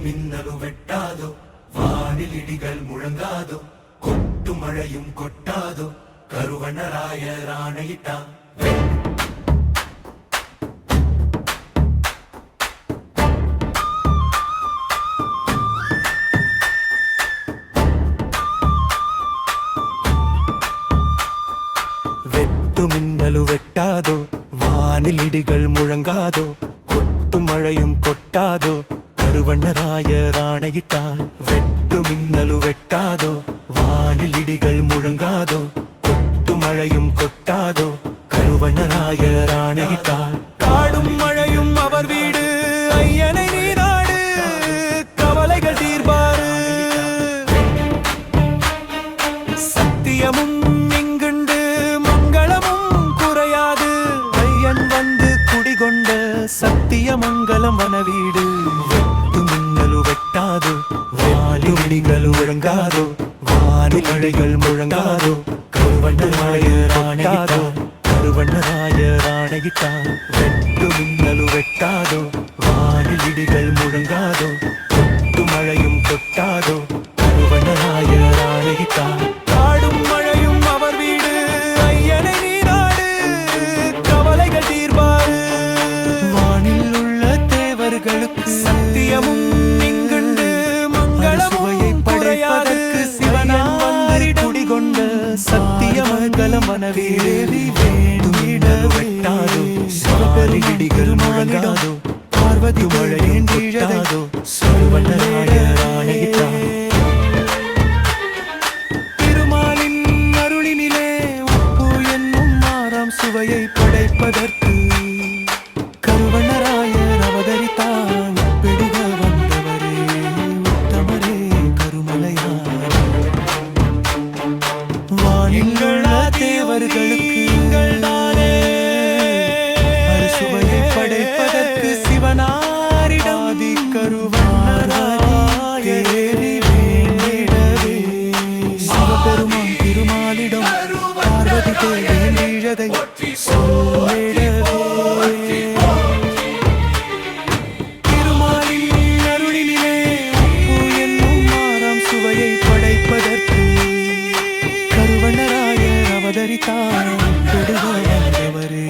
மின்னலும் வெட்டாதோ, வானில் இடிகள் முழங்காதோ, கொட்டு மழையும் கொட்டாதோ, கருவணராயர் ஆணையிட்டான். வெட்டு மின்னலு வெட்டாதோ, வானில் இடிகள் முழங்காதோ, கொட்டு மழையும் கொட்டாதோ, கருவண்ணராயர் ஆணையிட்டான். வெட்டு மின்னலு வெட்டாதோ, வானில் இடிகள் முழங்காதோ, கொட்டு மழையும் கொட்டாதோ, கருவண்ணராயர் ஆணையிட்டான். காடும் மழையும் அவர் வீடு, ஐயனை நீராடு, கவலைகள் தீர்ப்பாரு. சத்தியமும் இங்குண்டு, மங்களமும் குறையாது, ஐயன் வந்து குடிகொண்ட சத்தியமங்கலம் வனவீடு. வெட்டு மின்னலு வெட்டாதோ, வானில் இடிகள் முழங்காதோ, வானில் மழைகள் முழங்காதோ, கருவண்ணராயர் ஆணையிட்டான். கருவண்ணராயர் ஆணையிட்டான். வெட்டு மின்னலு வெட்டாதோ, வானில் இடிகள் முழங்காதோ, கொட்டு மழையும் கொட்டாதோ, கருவண்ணராயர் ஆணையிட்டான். காடும் மழையும் அவர் வீடு, ஐயனை நீராடு, கவலைகள் தீர்ப்பாரு. வானில் உள்ள தேவர்களுக்கு சத்தியமும் இங்குண்டு, மங்களமும் படைப்பதற்கு சிவனான் வந்து குடிகொண்ட சத்தியமங்கலம் வனவீடு. வெட்டாதோ, சிவபலி இடிகள் முழங்காதோ, பார்வதி மழை கொட்டாதோ, கருவண்ணராயர் ஆணையிட்டான். திருமாலின் அருளினிலே உப்பு என்னும் மாறாம் சுவையை படைப்பதற்கு கருவண்ணராயர் அவதரித்தான். பெருக வந்தவரே உத்தமரே கருமலையார். வானில் தேவர்களுக்கு சுவையை படைப்பதற்கு சிவனாரிடாதி கருவண்ணராயரே வேண்டிடவே சிவபெருமான் திருமாலிடம் பார்வதி தேவியதை சொல்லிடவே. திருமாலின் அருளினிலே உப்பு என்னும் மாறாம் சுவையை படைப்பதற்கு கருவண்ணராயர் அவதரித்தார். பெருக வந்தவரே